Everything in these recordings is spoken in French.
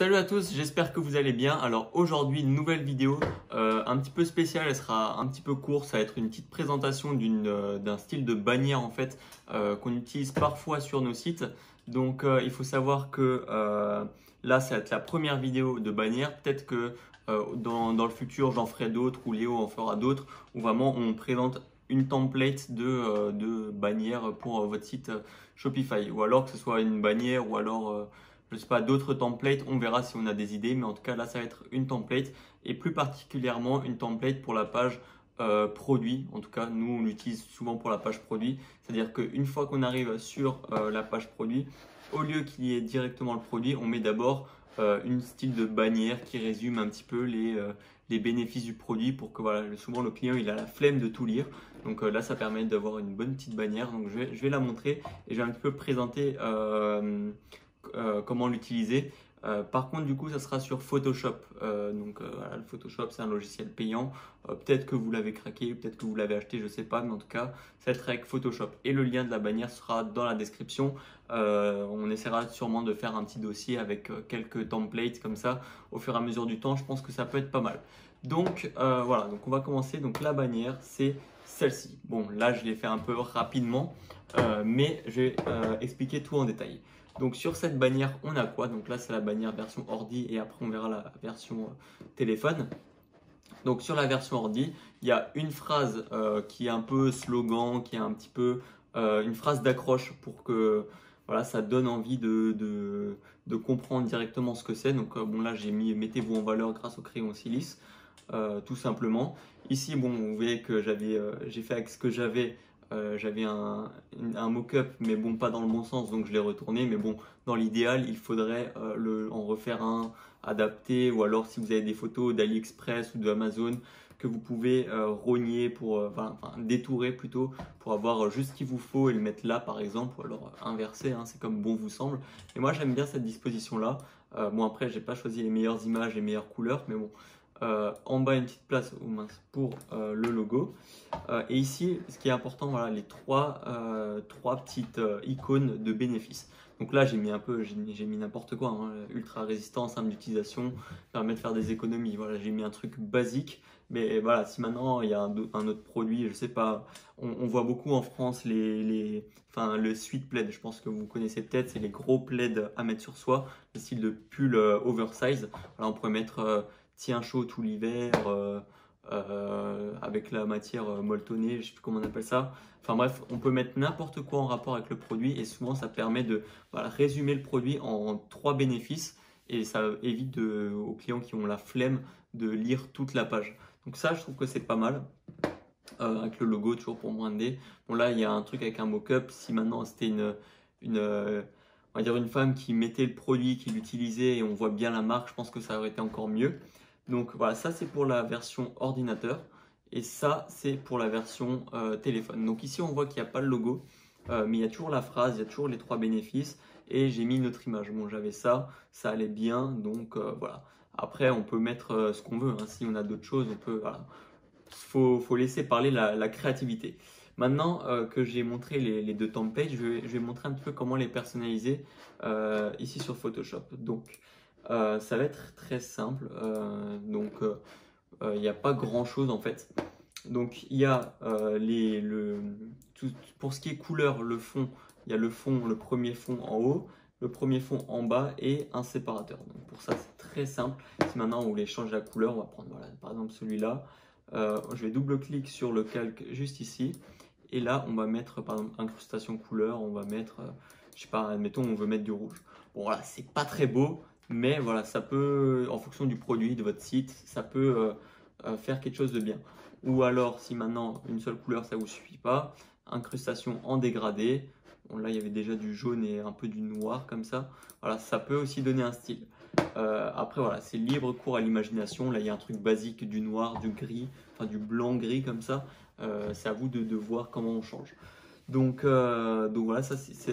Salut à tous, j'espère que vous allez bien. Alors aujourd'hui, une nouvelle vidéo un petit peu spéciale, elle sera un petit peu courte, ça va être une petite présentation d'un style de bannière en fait qu'on utilise parfois sur nos sites. Donc il faut savoir que là, ça va être la première vidéo de bannière. Peut-être que dans le futur, j'en ferai d'autres ou Léo en fera d'autres où vraiment on présente une template de bannière pour votre site Shopify. Ou alors que ce soit une bannière ou alors je sais pas, d'autres templates, on verra si on a des idées, mais en tout cas là ça va être une template et plus particulièrement une template pour la page produit. En tout cas, nous on l'utilise souvent pour la page produit, c'est-à-dire qu'une fois qu'on arrive sur la page produit, au lieu qu'il y ait directement le produit, on met d'abord une style de bannière qui résume un petit peu les bénéfices du produit pour que voilà, souvent le client il a la flemme de tout lire. Donc là ça permet d'avoir une bonne petite bannière. Donc je vais la montrer et je vais un petit peu présenter comment l'utiliser. Par contre, du coup, ça sera sur Photoshop. Voilà, le Photoshop, c'est un logiciel payant. Peut-être que vous l'avez craqué, peut-être que vous l'avez acheté, je ne sais pas, mais en tout cas, ça va être avec Photoshop. Et le lien de la bannière sera dans la description. On essaiera sûrement de faire un petit dossier avec quelques templates comme ça au fur et à mesure du temps. Je pense que ça peut être pas mal. Donc voilà, donc on va commencer. Donc la bannière, c'est celle-ci. Bon, là, je l'ai fait un peu rapidement, mais je vais expliquer tout en détail. Donc sur cette bannière, on a quoi? Donc là, c'est la bannière version ordi et après, on verra la version téléphone. Donc sur la version ordi, il y a une phrase qui est un peu slogan, qui est un petit peu une phrase d'accroche pour que voilà, ça donne envie de comprendre directement ce que c'est. Donc bon là, j'ai mis mettez-vous en valeur grâce au crayon Silice, tout simplement. Ici, bon, vous voyez que j'ai fait avec ce que j'avais un mock-up, mais bon, pas dans le bon sens, donc je l'ai retourné. Mais bon, dans l'idéal, il faudrait en refaire un adapté, ou alors si vous avez des photos d'AliExpress ou d'Amazon que vous pouvez rogner détourer plutôt, pour avoir juste ce qu'il vous faut et le mettre là par exemple, ou alors inverser, hein, c'est comme bon vous semble. Et moi j'aime bien cette disposition-là. Bon après, j'ai pas choisi les meilleures images, les meilleures couleurs, mais bon. En bas, une petite place pour le logo. Et ici, ce qui est important, voilà, les trois petites icônes de bénéfices. Donc là, j'ai mis n'importe quoi, hein, ultra résistant, simple d'utilisation, permet de faire des économies. Voilà, j'ai mis un truc basique. Mais voilà, si maintenant il y a un autre produit, je sais pas, on voit beaucoup en France le sweat plaid, je pense que vous connaissez peut-être, c'est les gros plaids à mettre sur soi, le style de pull oversize. Voilà, on pourrait mettre tient chaud tout l'hiver avec la matière molletonnée, je sais plus comment on appelle ça. Enfin bref, on peut mettre n'importe quoi en rapport avec le produit et souvent ça permet de résumer le produit en trois bénéfices et ça évite aux clients qui ont la flemme de lire toute la page. Donc ça, je trouve que c'est pas mal. Avec le logo toujours pour brander. Bon là, il y a un truc avec un mock-up. Si maintenant c'était on va dire une femme qui mettait le produit, qui l'utilisait et on voit bien la marque, je pense que ça aurait été encore mieux. Donc voilà, ça c'est pour la version ordinateur et ça c'est pour la version téléphone. Donc ici on voit qu'il n'y a pas le logo, mais il y a toujours la phrase, il y a toujours les trois bénéfices et j'ai mis une autre image. Bon, j'avais ça allait bien, donc voilà. Après on peut mettre ce qu'on veut, hein. Si on a d'autres choses, on peut, voilà. Faut laisser parler la créativité. Maintenant que j'ai montré les deux templates, je vais montrer un petit peu comment les personnaliser ici sur Photoshop. Donc ça va être très simple. Il n'y a pas grand chose en fait. Donc il y a pour ce qui est couleur, le fond, il y a le premier fond en haut, le premier fond en bas et un séparateur. Donc pour ça c'est très simple. Si maintenant on voulait changer la couleur, on va prendre voilà, par exemple celui-là. Je vais double-clic sur le calque juste ici. Et là, on va mettre par exemple incrustation couleur. On va mettre, je sais pas, admettons, on veut mettre du rouge. Bon, voilà, c'est pas très beau, mais voilà, ça peut, en fonction du produit, de votre site, ça peut faire quelque chose de bien. Ou alors, si maintenant une seule couleur, ça vous suffit pas, incrustation en dégradé. Bon, là, il y avait déjà du jaune et un peu du noir comme ça. Voilà, ça peut aussi donner un style. Après voilà, c'est libre cours à l'imagination. Là il y a un truc basique du noir, du gris, enfin du blanc-gris comme ça. C'est à vous de voir comment on change. Donc voilà,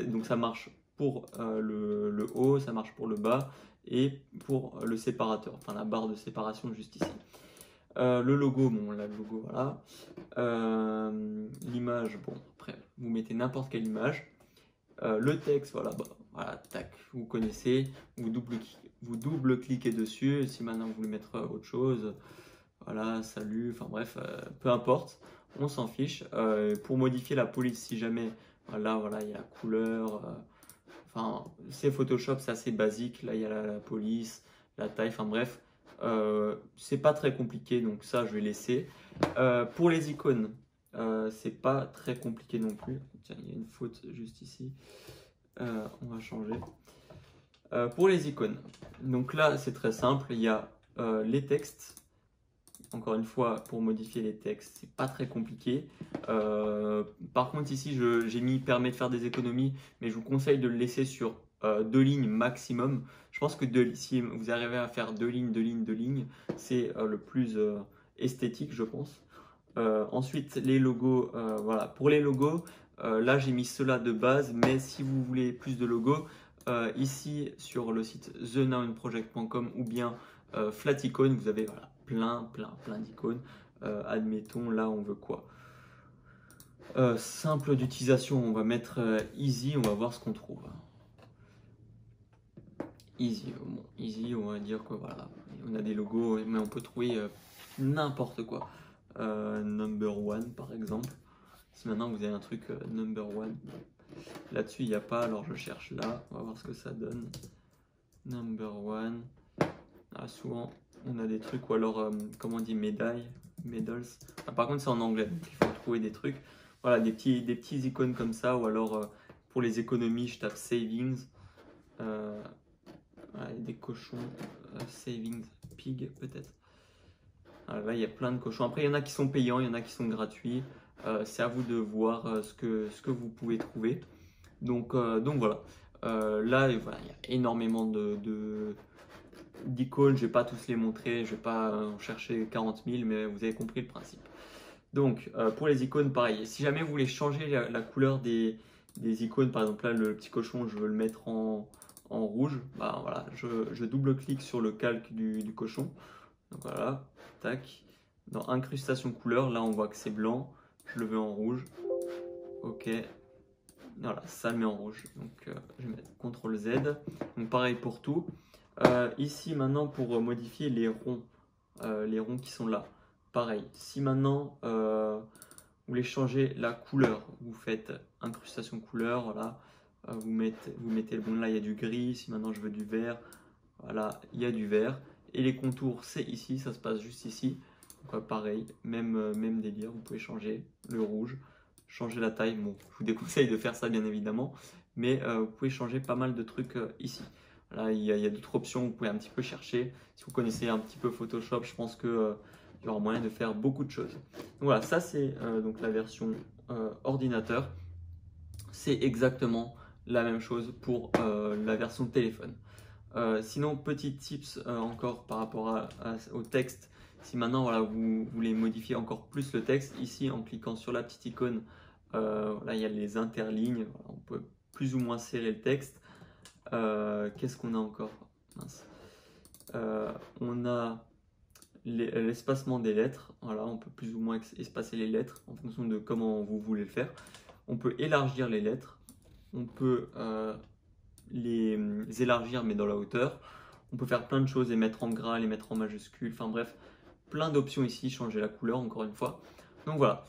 donc ça marche pour le haut, ça marche pour le bas et pour le séparateur, enfin la barre de séparation juste ici. Le logo, bon là le logo voilà. L'image, bon après vous mettez n'importe quelle image. Le texte, voilà, voilà, tac, vous connaissez, vous vous double-cliquez dessus. Si maintenant vous voulez mettre autre chose, voilà, salut, enfin bref, peu importe, on s'en fiche. Pour modifier la police, si jamais, voilà, il y a la couleur, enfin, c'est Photoshop, c'est assez basique. Là, il y a la police, la taille, enfin bref, c'est pas très compliqué, donc ça, je vais laisser. Pour les icônes, c'est pas très compliqué non plus. Tiens, il y a une faute juste ici. On va changer. Pour les icônes, donc là, c'est très simple. Il y a les textes. Encore une fois, pour modifier les textes, c'est pas très compliqué. Par contre, ici, j'ai mis permet de faire des économies, mais je vous conseille de le laisser sur 2 lignes maximum. Je pense que si vous arrivez à faire 2 lignes, 2 lignes, c'est le plus esthétique, je pense. Ensuite, les logos, voilà. Pour les logos, là, j'ai mis cela de base, mais si vous voulez plus de logos, ici sur le site thenownproject.com ou bien Flaticon, vous avez voilà, plein d'icônes. Admettons, là, on veut quoi? Simple d'utilisation, on va mettre easy, on va voir ce qu'on trouve. Easy, bon, easy, on va dire que voilà, on a des logos, mais on peut trouver n'importe quoi. Number one, par exemple. Si maintenant vous avez un truc number one, là-dessus il n'y a pas, alors je cherche là, on va voir ce que ça donne. Number one. Ah, souvent on a des trucs, ou alors, comment on dit, medals. Ah, par contre, c'est en anglais, donc il faut trouver des trucs. Voilà, des petits icônes comme ça, ou alors pour les économies, je tape savings. Voilà, des cochons, savings pig peut-être. Voilà, là, il y a plein de cochons. Après, il y en a qui sont payants, il y en a qui sont gratuits. C'est à vous de voir ce que vous pouvez trouver. Donc voilà. Là, voilà, il y a énormément d'icônes. Je ne vais pas tous les montrer. Je ne vais pas en chercher 40 000, mais vous avez compris le principe. Donc, pour les icônes, pareil. Si jamais vous voulez changer la couleur des icônes, par exemple là, le petit cochon, je veux le mettre en rouge, bah voilà, je double-clique sur le calque du cochon. Donc voilà, tac. Dans incrustation couleur, là on voit que c'est blanc. Je le veux en rouge. Ok. Voilà, ça le met en rouge. Donc je vais mettre CTRL Z. Donc pareil pour tout. Ici maintenant pour modifier les ronds qui sont là. Pareil, si maintenant vous voulez changer la couleur, vous faites incrustation couleur, voilà. Vous mettez, bon là il y a du gris, si maintenant je veux du vert, voilà, il y a du vert. Et les contours, c'est ici, ça se passe juste ici. Donc, pareil, même délire, vous pouvez changer le rouge, changer la taille. Bon, je vous déconseille de faire ça bien évidemment, mais vous pouvez changer pas mal de trucs ici. Là, il y a d'autres options, vous pouvez un petit peu chercher. Si vous connaissez un petit peu Photoshop, je pense que il y aura moyen de faire beaucoup de choses. Donc, voilà, ça c'est donc la version ordinateur. C'est exactement la même chose pour la version téléphone. Sinon, petit tips encore par rapport au texte. Si maintenant voilà, vous voulez modifier encore plus le texte, ici en cliquant sur la petite icône, là il y a les interlignes, voilà, on peut plus ou moins serrer le texte. Qu'est-ce qu'on a encore? Mince. On a l'espacement des lettres, voilà, on peut plus ou moins espacer les lettres en fonction de comment vous voulez le faire. On peut élargir les lettres, on peut les élargir mais dans la hauteur. On peut faire plein de choses, les mettre en gras, les mettre en majuscule, enfin bref, plein d'options ici, changer la couleur encore une fois. Donc voilà,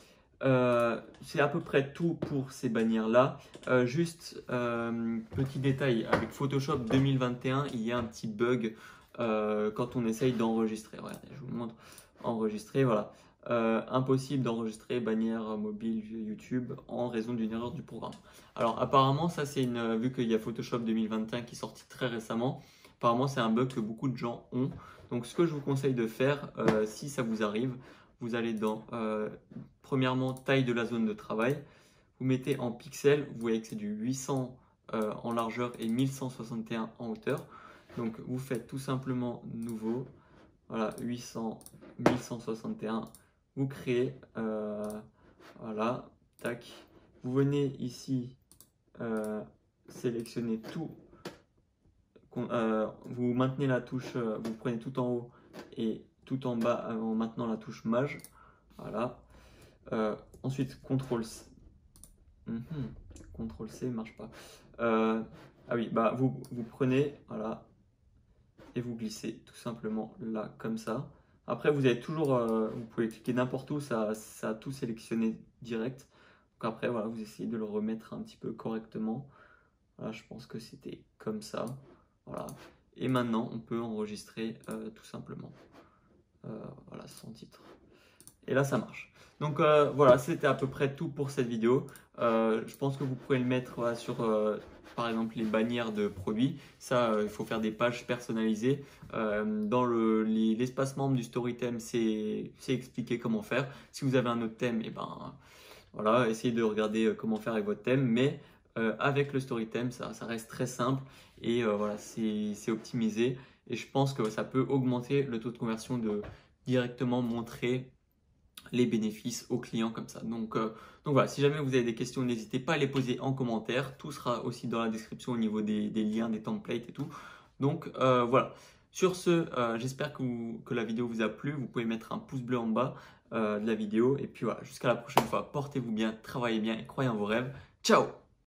c'est à peu près tout pour ces bannières-là. Juste, petit détail, avec Photoshop 2021, il y a un petit bug quand on essaye d'enregistrer. Regardez, je vous montre, enregistrer, voilà. Impossible d'enregistrer bannière mobile YouTube en raison d'une erreur du programme. Alors apparemment ça c'est vu qu'il y a Photoshop 2021 qui est sorti très récemment, apparemment c'est un bug que beaucoup de gens ont. Donc ce que je vous conseille de faire si ça vous arrive, vous allez dans premièrement taille de la zone de travail, vous mettez en pixels, vous voyez que c'est du 800 en largeur et 1161 en hauteur. Donc vous faites tout simplement nouveau, voilà 800, 1161. Vous créez, voilà, tac. Vous venez ici, sélectionnez tout. Vous maintenez la touche, vous prenez tout en haut et tout en bas en maintenant la touche Maj. Voilà. Ensuite, CTRL C. CTRL C marche pas. Ah oui, bah vous prenez, voilà. et vous glissez tout simplement là comme ça. Après, vous avez toujours, vous pouvez cliquer n'importe où, ça a tout sélectionné direct. Donc après, voilà, vous essayez de le remettre un petit peu correctement. Voilà, je pense que c'était comme ça. Voilà. Et maintenant, on peut enregistrer tout simplement. Voilà, sans titre. Et là, ça marche. Donc voilà, c'était à peu près tout pour cette vidéo. Je pense que vous pourrez le mettre voilà, sur, par exemple, les bannières de produits. Ça, il faut faire des pages personnalisées. Dans l'espace membre du Storytheme, c'est expliqué comment faire. Si vous avez un autre thème, et ben voilà, essayez de regarder comment faire avec votre thème. Mais avec le Storytheme, ça reste très simple et voilà, c'est optimisé. Et je pense que ça peut augmenter le taux de conversion de directement montrer les bénéfices aux clients comme ça. Donc voilà, si jamais vous avez des questions, n'hésitez pas à les poser en commentaire. Tout sera aussi dans la description au niveau des liens, des templates et tout. Donc voilà. Sur ce, j'espère que la vidéo vous a plu. Vous pouvez mettre un pouce bleu en bas de la vidéo. Et puis voilà, jusqu'à la prochaine fois. Portez-vous bien, travaillez bien et croyez en vos rêves. Ciao!